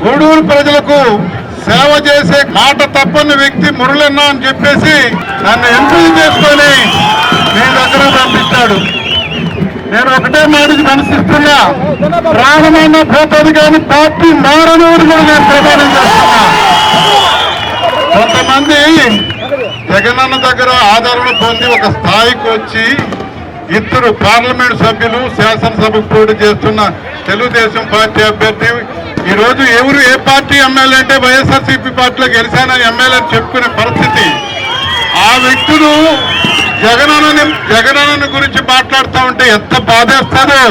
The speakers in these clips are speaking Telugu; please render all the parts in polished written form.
గూడూరు ప్రజలకు సేవ చేసే మాట తప్పని వ్యక్తి మురళన్న అని చెప్పేసి నన్ను ఎంపిక చేసుకొని మీ దగ్గర పంపించాడు. నేను ఒకటే మాటకి మనసిస్తున్నా, ప్రాణమైన పోతుంది కానీ పార్టీ మారనూరు కూడా నేను ప్రమాణం చేస్తున్నా. కొంతమంది జగనన్న దగ్గర ఆదరణ పొంది ఒక స్థాయికి వచ్చి ఇద్దరు పార్లమెంట్ సభ్యులు శాసనసభకు పోటీ చేస్తున్న తెలుగుదేశం పార్టీ అభ్యర్థి ఈరోజు ఎవరు ఏ పార్టీ ఎమ్మెల్యే అంటే వైఎస్ఆర్సీపీ పార్టీలో గెలిచానని ఎమ్మెల్యే చెప్పుకునే పరిస్థితి. ఆ వ్యక్తులు జగనన్న గురించి మాట్లాడుతూ ఉంటే ఎంత బాధేస్తుందో.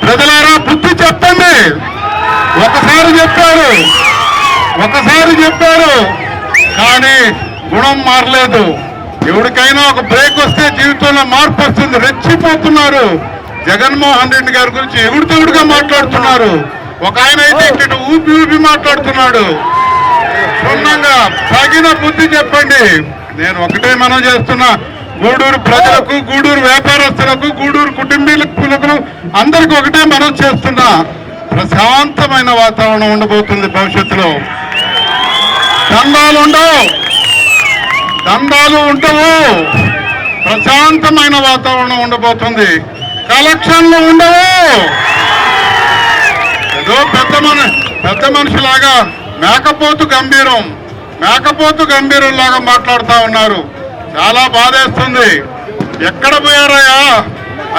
ప్రజలారా బుద్ధి చెప్పండి. ఒకసారి చెప్పారు కానీ గుణం మారలేదు. ఎవరికైనా ఒక బ్రేక్ వస్తే జీవితంలో మార్పు వస్తుంది. రెచ్చిపోతున్నారు. జగన్మోహన్ రెడ్డి గారి గురించి ఎగుడుతెగుడుగా మాట్లాడుతున్నారు. ఒక ఆయన అయితే ఇక్కడ ఊపి మాట్లాడుతున్నాడు. క్షుణ్ణంగా తగిన బుద్ధి చెప్పండి. నేను ఒకటే మనం చేస్తున్నా, గూడూరు ప్రజలకు, గూడూరు వ్యాపారస్తులకు, గూడూరు కుటుంబీకులకు అందరికీ ఒకటే మనం చేస్తున్నా, ప్రశాంతమైన వాతావరణం ఉండబోతుంది. భవిష్యత్తులో దందాలు ఉండవు. ప్రశాంతమైన వాతావరణం ఉండబోతుంది. కలెక్షన్లు ఉండవు. ఏదో పెద్ద మనిషిలాగా మేకపోతు గంభీరం లాగా మాట్లాడుతూ ఉన్నారు. చాలా బాధేస్తుంది. ఎక్కడ పోయారయ్యా?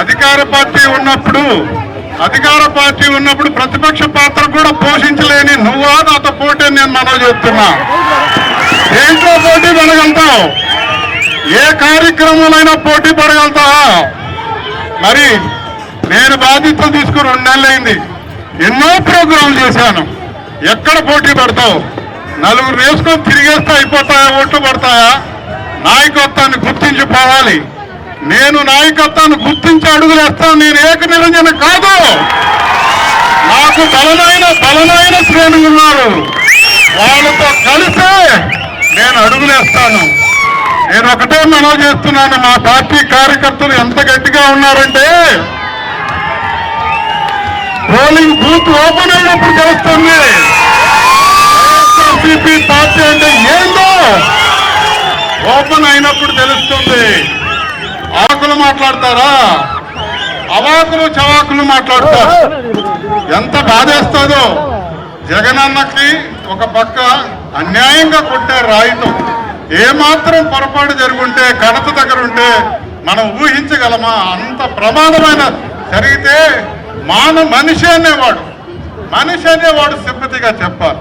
అధికార పార్టీ ఉన్నప్పుడు ప్రతిపక్ష పాత్ర కూడా పోషించలేని నువ్వా నాతో పోటీ నేను మనవి చేస్తున్నా. దేంట్లో పోటీ పడగలుగుతావు? ఏ కార్యక్రమాలైనా పోటీ పడగలుగుతావా? మరి నేను బాధ్యతలు తీసుకుని 2 నెలలైంది. ఎన్నో ప్రోగ్రాంలు చేశాను. ఎక్కడ పోటీ పడతావు? నలుగురు వేసుకొని తిరిగేస్తే అయిపోతాయా? ఓట్లు పడతాయా? నాయకత్వాన్ని గుర్తించిపోవాలి. నేను నాయకత్వాన్ని గుర్తించి అడుగులేస్తాను. నేను ఏక నిరంజన కాదు. నాకు బలమైన శ్రేణులు ఉన్నారు. వాళ్ళతో కలిసే నేను అడుగులేస్తాను. నేను ఒకటే మనవి చేస్తున్నాను, మా పార్టీ కార్యకర్తలు ఎంత గట్టిగా ఉన్నారంటే పోలింగ్ బూత్ ఓపెన్ అయినప్పుడు తెలుస్తుంది వైఎస్ఆర్సీపీ పార్టీ అంటే ఏందో. ఓపెన్ అయినప్పుడు తెలుస్తుంది. అవాకులు మాట్లాడతారా? అవాకులు చవాకులు మాట్లాడతారు. ఎంత బాధేస్తుందో. జగనన్నకి ఒక పక్క అన్యాయంగా కొట్టారు రాయితో. ఏమాత్రం పొరపాటు జరుగుంటే, కడత దగ్గర ఉంటే మనం ఊహించగలమా? అంత ప్రమాదమైన జరిగితే మనిషి అనేవాడు సింపతిగా చెప్పాలి.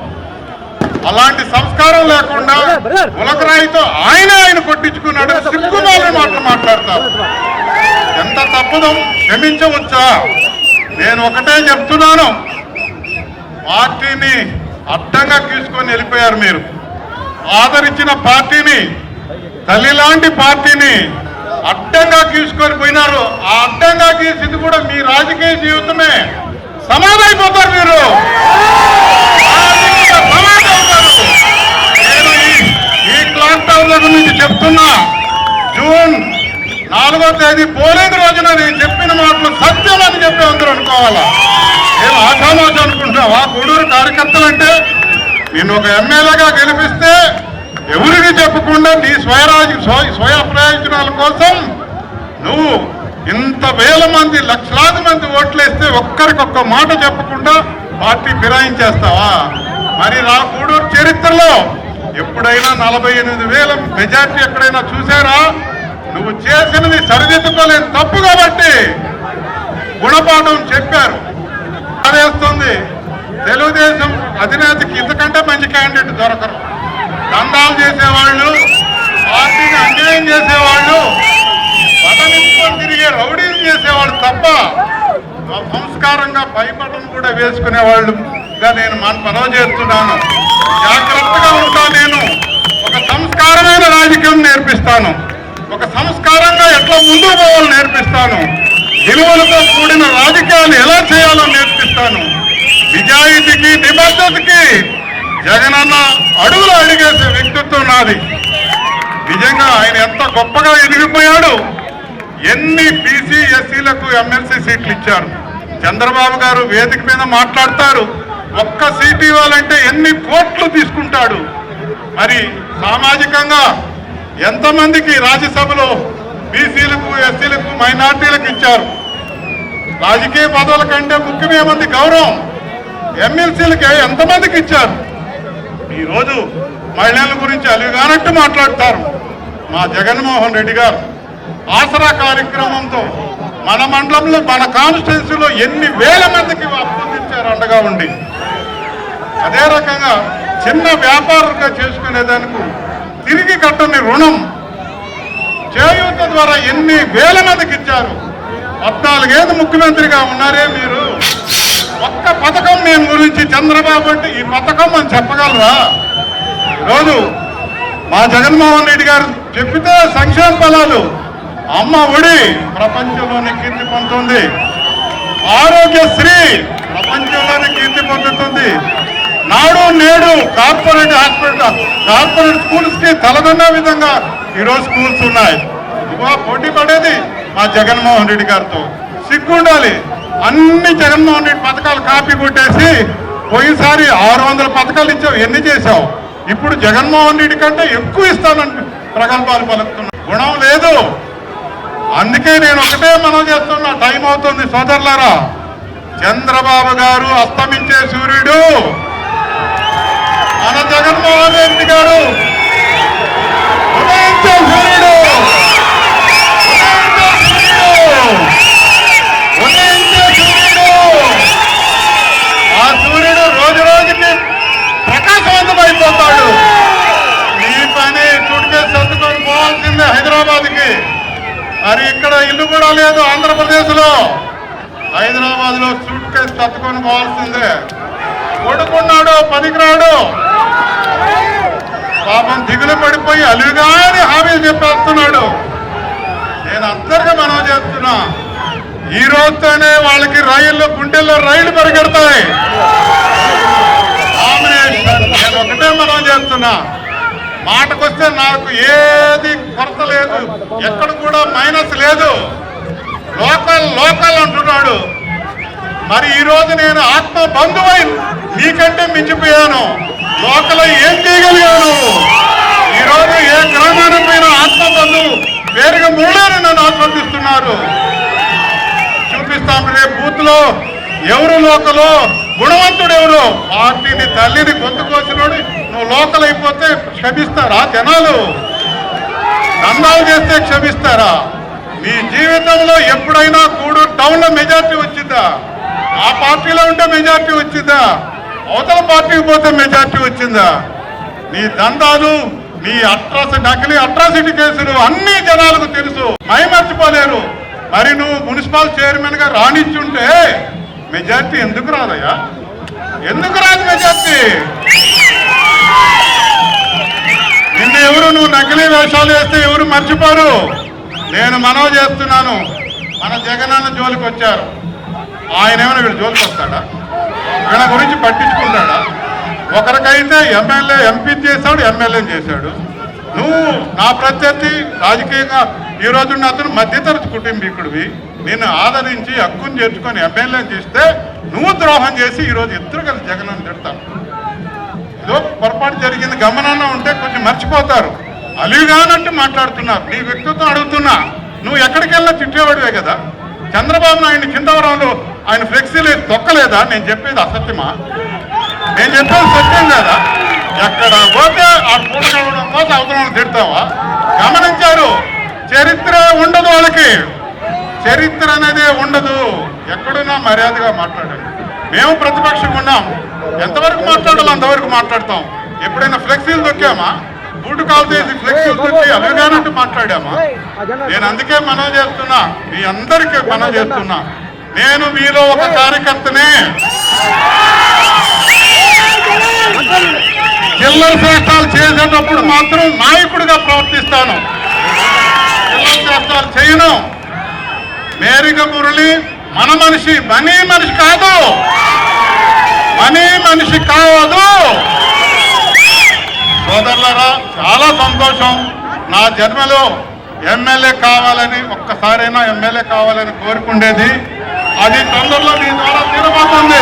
అలాంటి సంస్కారం లేకుండా ఉలకరాయితో ఆయన కొట్టించుకున్నాడు. సిగ్గుమాలిన మాటలు మాట్లాడతారు. ఎంత తప్పుదం క్షమించవచ్చా? నేను ఒకటే చెప్తున్నాను, పార్టీని అడ్డంగా తీసుకొని వెళ్ళిపోయారు మీరు. ఆదరించిన పార్టీని, తల్లి లాంటి పార్టీని అడ్డంగా తీసుకొని పోయినారు. ఆ అడ్డంగా గీసింది కూడా మీ రాజకీయ జీవితమే. సమాధైపోతారు మీరు. నేను ఈ క్లాక్ టవర్ గురించి చెప్తున్నా. జూన్ 4వ తేదీ పోలింగ్ రోజున నేను చెప్పిన మాటలు సత్యం అని చెప్పి అందరూ అనుకోవాలా. నేను ఆశామాష అనుకుంటున్నావా? గూడూరు కార్యకర్తలు అంటే నేను ఒక ఎమ్మెల్యేగా గెలిపిస్తే ఎవరికి చెప్పకుండా నీ స్వయ ప్రయోజనాల కోసం నువ్వు ఇంత వేల మంది, లక్షలాది మంది ఓట్లేస్తే ఒక్కరికొక్క మాట చెప్పకుండా పార్టీ ఫిరాయించేస్తావా? మరి నా గూడూరు చరిత్రలో ఎప్పుడైనా 48,000 మెజార్టీ ఎక్కడైనా చూసారా? నువ్వు చేసినది సరిదిద్దుకోలేని తప్పు కాబట్టి గుణపాఠం చెప్పారు. అదేస్తుంది. తెలుగుదేశం అధినేతకి ఇంతకంటే మంచి క్యాండిడేట్ దొరకరు. దందాలు చేసేవాళ్ళు, పార్టీని అన్యాయం చేసేవాళ్ళు, పదనిచ్చుకొని తిరిగే రౌడీలు చేసేవాళ్ళు తప్ప సంస్కారంగా పైపటను కూడా వేసుకునేవాళ్ళుగా నేను మనవి చేస్తున్నాను. జాగ్రత్తగా ఉంటా. నేను ఒక సంస్కారమైన రాజకీయం నేర్పిస్తాను. ఒక సంస్కారంగా ఎట్లా ముందుకు పోవాలో నేర్పిస్తాను. విలువలతో కూడిన రాజకీయాలు ఎలా చేయాలో నేర్పిస్తాను. నిజాయితీకి, నిబద్ధతకి జగనన్న అడుగులు అడిగేసే వ్యక్తిత్వం నాది. నిజంగా ఆయన ఎంత గొప్పగా ఎదిగిపోయాడు. ఎన్ని బీసీ ఎస్సీలకు ఎమ్మెల్సీ సీట్లు ఇచ్చారు. చంద్రబాబు గారు వేదిక మీద మాట్లాడతారు, ఒక్క సీటు ఇవ్వాలంటే ఎన్ని కోట్లు తీసుకుంటాడు. మరి సామాజికంగా ఎంతమందికి రాజ్యసభలో బీసీలకు, ఎస్సీలకు, మైనార్టీలకు ఇచ్చారు. రాజకీయ పదవుల కంటే ముఖ్యమేమంది గౌరవం. ఎమ్మెల్సీలకి ఎంతమందికి ఇచ్చారు. ఈరోజు మహిళల గురించి అలిగానట్టు మాట్లాడతారు. మా జగన్మోహన్ రెడ్డి గారు ఆసరా కార్యక్రమంతో మన మండలంలో, మన కాన్స్టిట్యున్సీలో ఎన్ని వేల మందికి అప్పగించారు అండగా ఉండి. అదే రకంగా చిన్న వ్యాపారంగా చేసుకునేదానికి తిరిగి కట్టని రుణం చేయూత ద్వారా ఎన్ని వేల మందికి ఇచ్చారు. 14 ఏళ్ళు ముఖ్యమంత్రిగా ఉన్నారే మీరు. ఒక్క పథకం నేను గురించి చంద్రబాబు అంటే ఈ పథకం అని చెప్పగలరా? ఈరోజు మా జగన్మోహన్ రెడ్డి గారు చెప్పితే సంక్షేమ ఫలాలు, అమ్మ ఒడి ప్రపంచంలోనే కీర్తి పొందుతుంది, ఆరోగ్యశ్రీ ప్రపంచంలోనే కీర్తి పొందుతుంది, నాడు నేడు కార్పొరేట్ హాస్పిటల్, కార్పొరేట్ స్కూల్స్ కి తలదన్న విధంగా ఈరోజు స్కూల్స్ ఉన్నాయి. ఇదిగో పోటీ పడేది మా జగన్మోహన్ రెడ్డి గారితో. సిగ్గుండాలి. అన్ని జగన్మోహన్ రెడ్డి పథకాలు కాపీ కొట్టేసి పోయినసారి 600 పథకాలు ఇచ్చావు, ఎన్ని చేశావు? ఇప్పుడు జగన్మోహన్ రెడ్డి కంటే ఎక్కువ ఇస్తానని ప్రగల్భాలు పలుకుతున్నా. గుణం లేదు. అందుకే నేను ఒకటే మనం చేస్తున్నా, టైం అవుతుంది సోదరులారా. చంద్రబాబు గారు అస్తమించే సూర్యుడు, మన జగన్మోహన్ రెడ్డి గారు ఉదయించే సూర్యుడు, ఉదయించే సూర్యుడు. ఆ సూర్యుడు రోజు రోజుకి ప్రకాశవంతమైపోతాడు. ఈ పని చుట్టుకేసి సర్దుకొని పోవాల్సిందే హైదరాబాద్కి. మరి ఇక్కడ ఇల్లు కూడా లేదు ఆంధ్రప్రదేశ్ లో. హైదరాబాద్ లో సూట్ కేసు తట్టుకొని పోవాల్సిందే. కొడుకున్నాడు, పనికిరాడు, పాపం దిగులు పడిపోయి అలుగాని హామీలు చెప్పేస్తున్నాడు. నేను అందరికీ మనం చేస్తున్నా, ఈ రోజుతోనే వాళ్ళకి రైళ్ళు, గుండెల్లో రైళ్లు పరిగెడతాయి. నేను ఒకటే మనం చేస్తున్నా, మాటకొస్తే నాకు ఏది కొరత లేదు, ఎక్కడ కూడా మైనస్ లేదు. లోకల్ లోకల్ అంటున్నాడు. మరి ఈ రోజు నేను ఆత్మ బంధువై నీకంటే మించిపోయాను. లోకల్ ఏం చేయగలిగాను? ఈ రోజు ఏ గ్రామానికి పోయిన ఆత్మ బంధువు పేరుగా మురళిని నన్ను ఆస్వాదిస్తున్నారు. చూపిస్తాం రేపు బూత్ లో ఎవరు లోకలో, గుణవంతుడు ఎవరు. పార్టీని తల్లిని గొంతుకోసినోడు నువ్వు లోకల్ అయిపోతే క్షమిస్తారా జనాలు? దండాలు చేస్తే క్షమిస్తారా? మీ జీవితంలో ఎప్పుడైనా గూడూరు టౌన్ లో మెజార్టీ వచ్చిందా? ఆ పార్టీలో ఉంటే మెజార్టీ వచ్చిందా? అవతల పార్టీకి పోతే మెజార్టీ వచ్చిందా? నీ దందాలు, నీ నకిలీ అట్రాసిటీ కేసులు అన్ని జనాలకు తెలుసు, మర్చిపోలేరు. మరి నువ్వు మున్సిపల్ చైర్మన్ గా రానిచ్చుంటే మెజార్టీ ఎందుకు రాదయ్యా? ఎందుకు రాదు మెజార్టీ? నిన్న ఎవరు నువ్వు నకిలీ వేషాలు వేస్తే ఎవరు మర్చిపోరు. నేను మనవి చేస్తున్నాను, మన జగనన్న జోలికి వచ్చారు. ఆయన ఏమైనా వీడు జోలికి వస్తాడా? వీళ్ళ గురించి పట్టించుకుంటాడా? ఒకరికైతే ఎమ్మెల్యే ఎంపీ చేశాడు, ఎమ్మెల్యేని చేశాడు. నువ్వు నా ప్రత్యర్థి రాజకీయంగా ఈ రోజు అతను మధ్యతరగతి కుటుంబీకుడివి, నిన్ను ఆదరించి హక్కును చేర్చుకొని ఎమ్మెల్యేని చేస్తే నువ్వు ద్రోహం చేసి ఈరోజు ఇద్దరు కలిసి జగన్ తిడతాను. ఏదో పొరపాటు జరిగింది గమనంలో ఉంటే కొంచెం మర్చిపోతారు. అలిగానంటూ మాట్లాడుతున్నారు. నీ వ్యక్తిత్వం అడుగుతున్నా, నువ్వు ఎక్కడికి వెళ్ళినా తిట్టేవాడివే కదా. చంద్రబాబు నాయుడిని కిందవరంలో ఆయన ఫ్లెక్సీలు తొక్కలేదా? నేను చెప్పేది అసత్యమా? నేను చెప్పేది సత్యం కదా. ఎక్కడ పోతే ఆ కూడగడం పోతే అవతలను తిడతావా? గమనించారు, చరిత్ర ఉండదు వాళ్ళకి. చరిత్ర అనేదే ఉండదు. ఎక్కడున్నా మర్యాదగా మాట్లాడండి. మేము ప్రతిపక్షంగా ఉన్నాం, ఎంతవరకు మాట్లాడాలో అంతవరకు మాట్లాడతాం. ఎప్పుడైనా ఫ్లెక్సీలు దొక్కామా? బూటు కాల్ చేసి ఫ్లెక్సీలు దొక్కి అలగానంటూ మాట్లాడామా? నేను అందుకే మనవి చేస్తున్నా, మీ అందరికీ మనవి చేస్తున్నా, నేను మీలో ఒక కార్యకర్తనే. చిల్లర శ్రేష్టాలు చేసేటప్పుడు మాత్రం నాయకుడిగా ప్రవర్తిస్తాను. చిల్లర శ్రేష్టాలు చేయను. మేరిక మురళి మన మనిషి, మనీ మనిషి కాదు, మనీ మనిషి కావదు. సోదరులారా, చాలా సంతోషం. నా జన్మలో ఎమ్మెల్యే కావాలని, ఒక్కసారైనా ఎమ్మెల్యే కావాలని కోరుకుండేది. అది తొందరలో మీ ద్వారా తీరబోతుంది.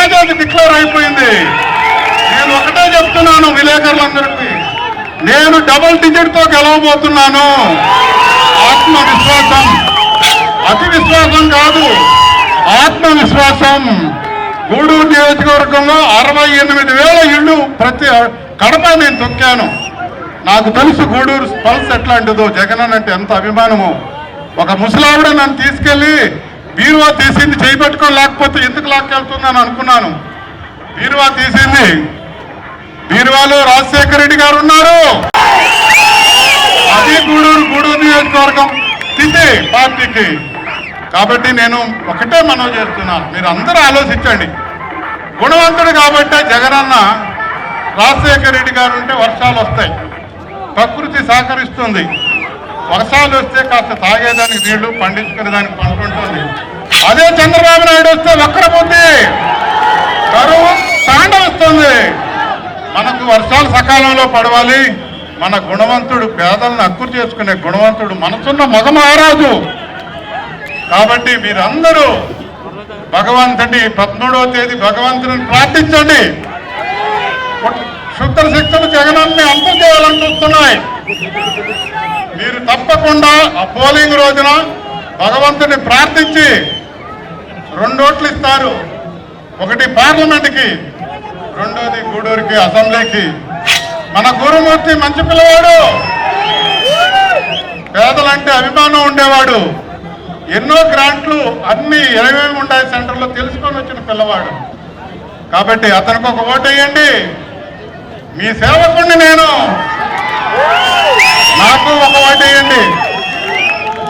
మెజారిటీ డిక్లేర్ అయిపోయింది. నేను ఒకటే చెప్తున్నాను విలేకరులందరికీ, నేను డబుల్ డిజిట్ తో గెలవబోతున్నాను. ఆత్మవిశ్వాసం, అతి విశ్వాసం కాదు, ఆత్మవిశ్వాసం. గూడూరు నియోజకవర్గంలో 68,000 ఇళ్ళు ప్రతి కడప నేను తొక్కాను. నాకు తెలుసు గూడూరు పల్స్ ఎట్లాంటిదో, జగన్ అంటే ఎంత అభిమానమో. ఒక ముసలావిడ నన్ను తీసుకెళ్లి బీరువా తీసింది, చేయబెట్టుకొని లేకపోతే ఎందుకు లాక్కెళ్తుందని అనుకున్నాను. బీరువా తీసింది, బీరువాలో రాజశేఖర రెడ్డి గారు ఉన్నారు. అది గూడూరు నియోజకవర్గం తింది పార్టీకి. కాబట్టి నేను ఒకటే మనవి చేస్తున్నాను, మీరు అందరూ ఆలోచించండి. గుణవంతుడు కాబట్టే జగనన్న రాజశేఖర రెడ్డి గారు ఉంటే వర్షాలు వస్తాయి, ప్రకృతి సహకరిస్తుంది. వర్షాలు వస్తే కాస్త తాగేదానికి నీళ్లు, పండించుకునే దానికి పంట ఉంటుంది. అదే చంద్రబాబు నాయుడు వస్తే వక్రబుద్ధి, కరువు తాండవిస్తుంది. మనకు వర్షాలు సకాలంలో పడవాలి. మన గుణవంతుడు, పేదలను హక్కులు చేసుకునే గుణవంతుడు, మనసున్న మగమహారాజు. కాబట్టి మీరందరూ భగవంతుని 13వ తేదీ భగవంతుని ప్రార్థించండి. శుద్ధ శక్తులు జగనాన్ని అంతం చేయాలని చూస్తున్నాయి. మీరు తప్పకుండా ఆ పోలింగ్ రోజున భగవంతుని ప్రార్థించి 2 ఓట్లు ఇస్తారు. ఒకటి పార్లమెంట్కి, రెండోది గూడూరుకి అసెంబ్లీకి. మన గురుమూర్తి మంచి పిల్లవాడు, పేదలంటే అభిమానం ఉండేవాడు. ఎన్నో గ్రాంట్లు అన్ని 20 ఉండాయి సెంటర్లో తెలుసుకొని వచ్చిన పిల్లవాడు. కాబట్టి అతనికి ఒక ఓటు వేయండి. మీ సేవకుడిని నేను, నాకు ఒక ఓటు వేయండి.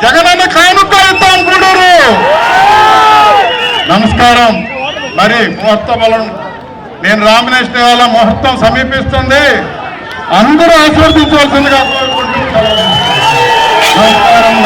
జగనన్న కానుక ఇద్దాం గూడూరు. నమస్కారం. మరి ముహూర్త బలం, నేను రామనేశ్వర వాళ్ళ ముహూర్తం సమీపిస్తుంది, అందరూ ఆశీర్వదించవలసిందిగా కోరుకుంటున్నాను. నమస్కారం.